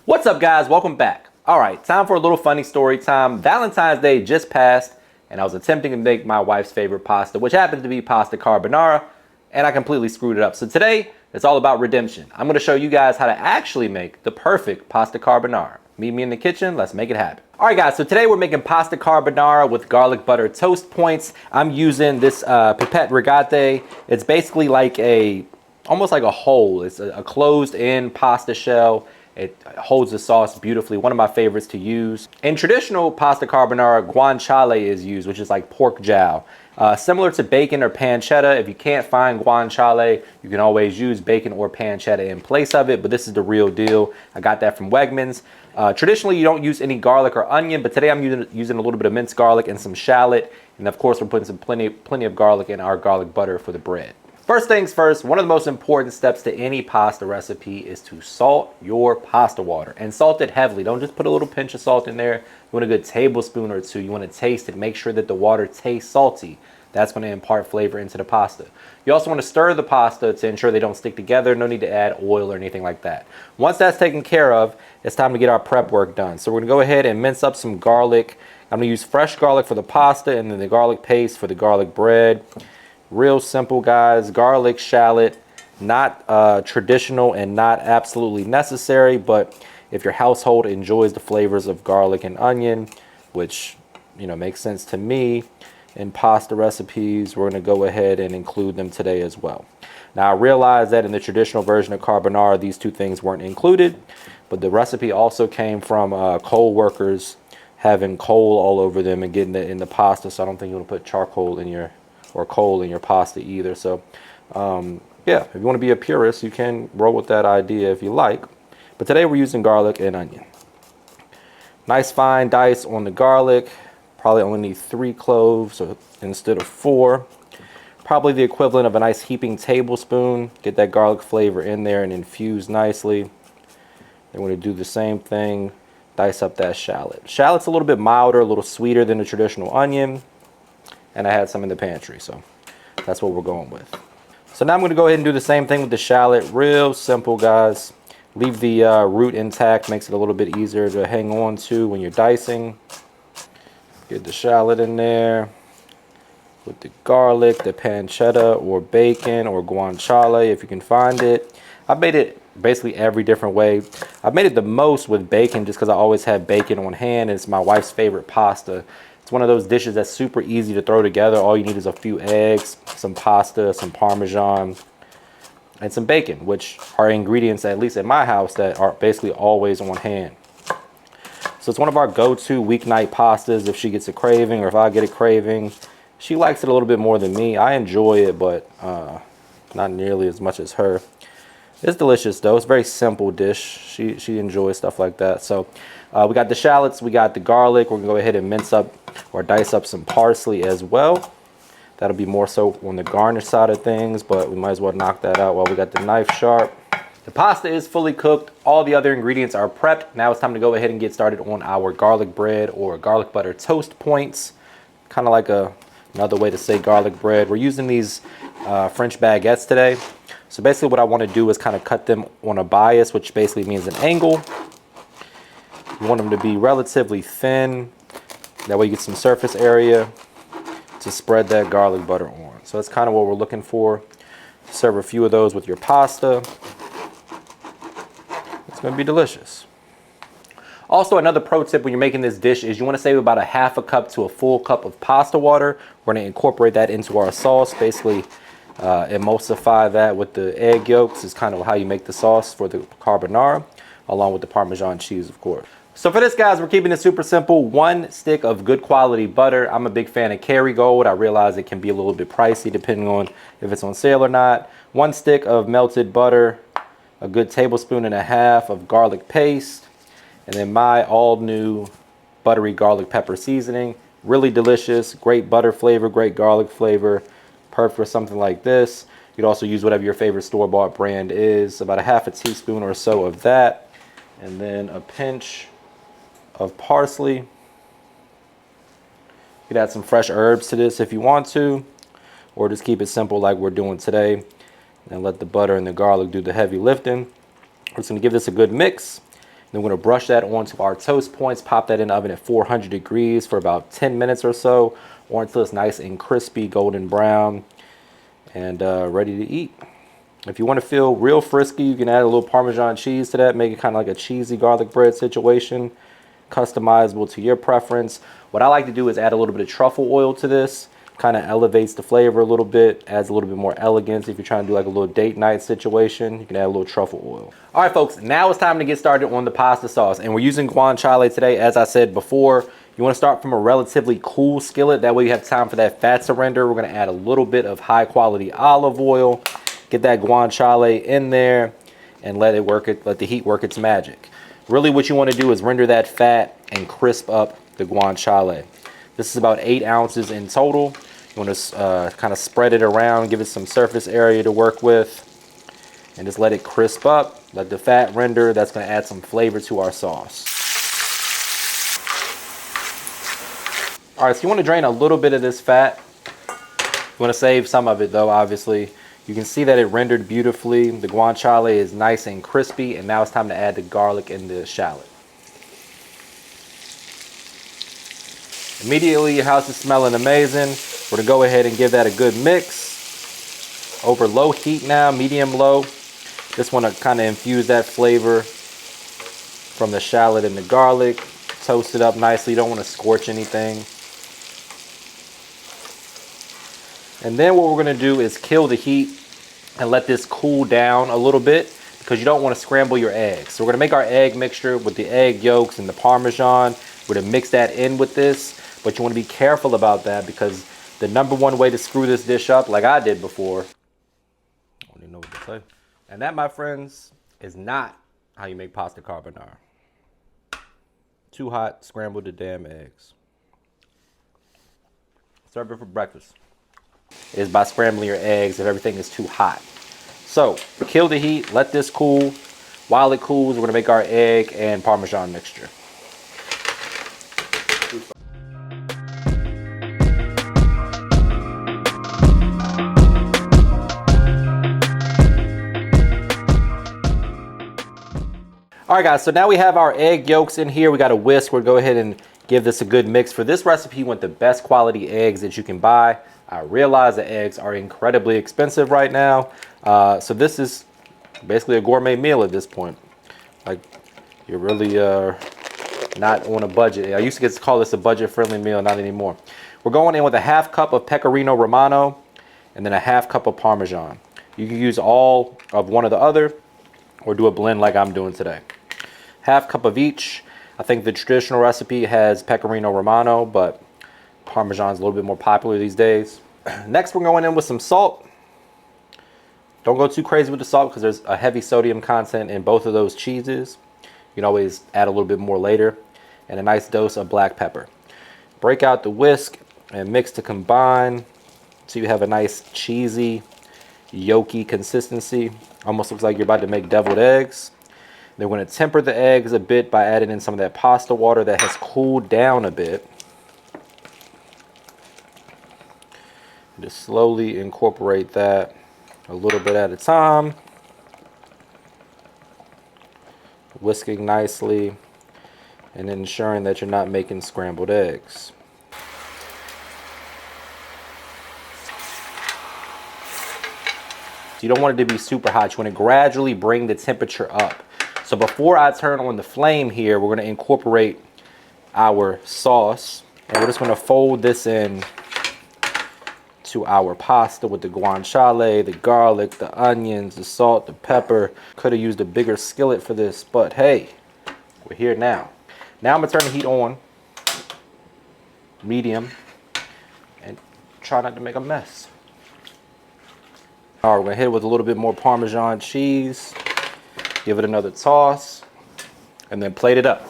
What's up, guys? Welcome back. All right, time for a little funny story time. Valentine's Day just passed, and I was attempting to make my wife's favorite pasta, which happens to be pasta carbonara, and I completely screwed it up. So today, it's all about redemption. I'm going to show you guys how to actually make the perfect pasta carbonara. Meet me in the kitchen. Let's make it happen. All right, guys, so today we're making pasta carbonara with garlic butter toast points. I'm using this pipette rigate. It's basically like almost like a hole. It's a closed-in pasta shell. It holds the sauce beautifully. One of my favorites to use. In traditional pasta carbonara, guanciale is used, which is like pork jowl. Similar to bacon or pancetta. If you can't find guanciale, you can always use bacon or pancetta in place of it, but this is the real deal. I got that from Wegmans. Traditionally, you don't use any garlic or onion, but today I'm using a little bit of minced garlic and some shallot. And of course, we're putting some plenty of garlic in our garlic butter for the bread. First things first, one of the most important steps to any pasta recipe is to salt your pasta water, and salt it heavily. Don't just put a little pinch of salt in there. You want a good tablespoon or two. You want to taste it. Make sure that the water tastes salty. That's going to impart flavor into the pasta. You also want to stir the pasta to ensure they don't stick together. No need to add oil or anything like that. Once that's taken care of, it's time to get our prep work done. So we're going to go ahead and mince up some garlic. I'm going to use fresh garlic for the pasta and then the garlic paste for the garlic bread. Real simple, guys. Garlic, shallot, not traditional and not absolutely necessary, but if your household enjoys the flavors of garlic and onion, which, you know, makes sense to me in pasta recipes, we're going to go ahead and include them today as well. Now, I realize that in the traditional version of carbonara, these two things weren't included, but the recipe also came from coal workers having coal all over them and getting it in the pasta, so I don't think you want to put charcoal in your or coal in your pasta either. So yeah, if you want to be a purist, you can roll with that idea if you like, but today we're using garlic and onion. Nice fine dice on the garlic. Probably only need 3 cloves instead of 4. Probably the equivalent of a nice heaping tablespoon. Get that garlic flavor in there and infuse nicely. Then we're going to do the same thing. Dice up that shallot. Shallot's a little bit milder, a little sweeter than the traditional onion. And I had some in the pantry, so that's what we're going with. So now I'm going to go ahead and do the same thing with the shallot. Real simple, guys. Leave the root intact, makes it a little bit easier to hang on to when you're dicing. Get the shallot in there with the garlic, the pancetta or bacon or guanciale if you can find it. I've made it basically every different way. I've made it the most with bacon just because I always have bacon on hand. It's my wife's favorite pasta. It's one of those dishes that's super easy to throw together. All you need is a few eggs, some pasta, some Parmesan, and some bacon, which are ingredients, at least at my house, that are basically always on hand. So it's one of our go-to weeknight pastas if she gets a craving or if I get a craving. She likes it a little bit more than me. I enjoy it, but not nearly as much as her. It's delicious, though. It's a very simple dish. She enjoys stuff like that. So we got the shallots, we got the garlic. We're going to go ahead and mince up or dice up some parsley as well. That'll be more so on the garnish side of things, but we might as well knock that out while we got the knife sharp. The pasta is fully cooked. All the other ingredients are prepped. Now it's time to go ahead and get started on our garlic bread or garlic butter toast points. Kind of like another way to say garlic bread. We're using these French baguettes today. So basically what I want to do is kind of cut them on a bias, which basically means an angle. You want them to be relatively thin. That way you get some surface area to spread that garlic butter on. So that's kind of what we're looking for. Serve a few of those with your pasta. It's going to be delicious. Also, another pro tip when you're making this dish is you want to save about a half a cup to a full cup of pasta water. We're going to incorporate that into our sauce. Basically, emulsify that with the egg yolks is kind of how you make the sauce for the carbonara, along with the Parmesan cheese, of course. So for this, guys, we're keeping it super simple. 1 stick of good quality butter. I'm a big fan of Kerrygold. I realize it can be a little bit pricey depending on if it's on sale or not. 1 stick of melted butter, a good tablespoon and a half of garlic paste, and then my all new buttery garlic pepper seasoning. Really delicious, great butter flavor, great garlic flavor. Perfect for something like this. You could also use whatever your favorite store-bought brand is. About a half a teaspoon or so of that. And then a pinch of parsley. You could add some fresh herbs to this if you want to, or just keep it simple like we're doing today and let the butter and the garlic do the heavy lifting. We're just going to give this a good mix, Then we're gonna brush that onto our toast points, pop that in the oven at 400 degrees for about 10 minutes or so, or until it's nice and crispy, golden brown, and ready to eat. If you want to feel real frisky, you can add a little Parmesan cheese to that, make it kind of like a cheesy garlic bread situation. Customizable to your preference. What I like to do is add a little bit of truffle oil to this. Kind of elevates the flavor a little bit, adds a little bit more elegance. If you're trying to do like a little date night situation, you can add a little truffle oil. All right, folks, now it's time to get started on the pasta sauce. And we're using guanciale today. As I said before, you want to start from a relatively cool skillet. That way you have time for that fat to render. We're going to add a little bit of high quality olive oil. Get that guanciale in there and let the heat work its magic. Really what you want to do is render that fat and crisp up the guanciale. This is about 8 ounces in total. You want to kind of spread it around, give it some surface area to work with, and just let it crisp up. Let the fat render. That's going to add some flavor to our sauce. All right, so you want to drain a little bit of this fat. You want to save some of it though, obviously. You can see that it rendered beautifully. The guanciale is nice and crispy, and now it's time to add the garlic and the shallot. Immediately, your house is smelling amazing. We're gonna go ahead and give that a good mix. Over low heat now, medium low. Just wanna kind of infuse that flavor from the shallot and the garlic. Toast it up nicely, you don't wanna scorch anything. And then what we're gonna do is kill the heat and let this cool down a little bit, because you don't wanna scramble your eggs. So we're gonna make our egg mixture with the egg yolks and the Parmesan. We're gonna mix that in with this, but you wanna be careful about that, because the #1 way to screw this dish up, like I did before, I don't even know what to say. And that, my friends, is not how you make pasta carbonara. Too hot, scrambled the damn eggs. Serve it for breakfast. Is by scrambling your eggs if everything is too hot. So kill the heat, let this cool. While it cools, we're gonna make our egg and Parmesan mixture. All right, guys, so now we have our egg yolks in here. We got a whisk. We'll go ahead and give this a good mix. For this recipe, you want the best quality eggs that you can buy. I realize that eggs are incredibly expensive right now. So this is basically a gourmet meal at this point. Like, you're really not on a budget. I used to call this a budget-friendly meal, not anymore. We're going in with a 1/2 cup of pecorino romano and then a 1/2 cup of Parmesan. You can use all of one or the other, or do a blend like I'm doing today. 1/2 cup of each. I think the traditional recipe has pecorino romano, but Parmesan's a little bit more popular these days. Next, we're going in with some salt. Don't go too crazy with the salt, because there's a heavy sodium content in both of those cheeses. You can always add a little bit more later. And a nice dose of black pepper. Break out the whisk and mix to combine so you have a nice cheesy, yolky consistency. Almost looks like you're about to make deviled eggs. Then we're going to temper the eggs a bit by adding in some of that pasta water that has cooled down a bit. Just slowly incorporate that a little bit at a time. Whisking nicely and ensuring that you're not making scrambled eggs. You don't want it to be super hot. You want to gradually bring the temperature up. So before I turn on the flame here, we're going to incorporate our sauce. And we're just going to fold this in to our pasta with the guanciale, the garlic, the onions, the salt, the pepper. Could have used a bigger skillet for this, but hey, we're here now. Now I'm going to turn the heat on, medium, and try not to make a mess. All right, we're going to hit it with a little bit more Parmesan cheese. Give it another toss, and then plate it up.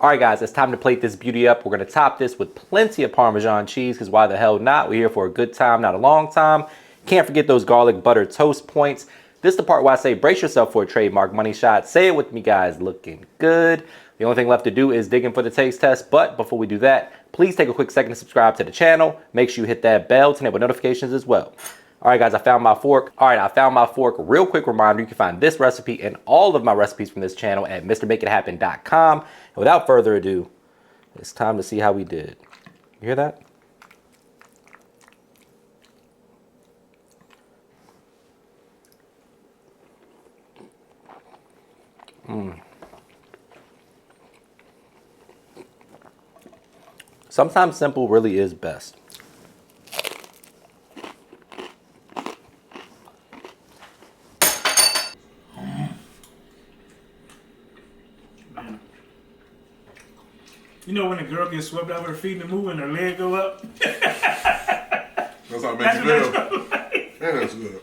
All right, guys, it's time to plate this beauty up. We're going to top this with plenty of Parmesan cheese, because why the hell not? We're here for a good time, not a long time. Can't forget those garlic butter toast points. This is the part where I say brace yourself for a trademark money shot. Say it with me, guys. Looking good. The only thing left to do is dig in for the taste test. But before we do that, please take a quick second to subscribe to the channel. Make sure you hit that bell to enable notifications as well. All right, guys, I found my fork. All right, I found my fork. Real quick reminder, you can find this recipe and all of my recipes from this channel at MrMakeItHappen.com. And without further ado, it's time to see how we did. You hear that? Sometimes simple really is best. You know when a girl gets swept out of her feet in the movie and her leg go up? That's how it makes you feel. Yeah, that's good.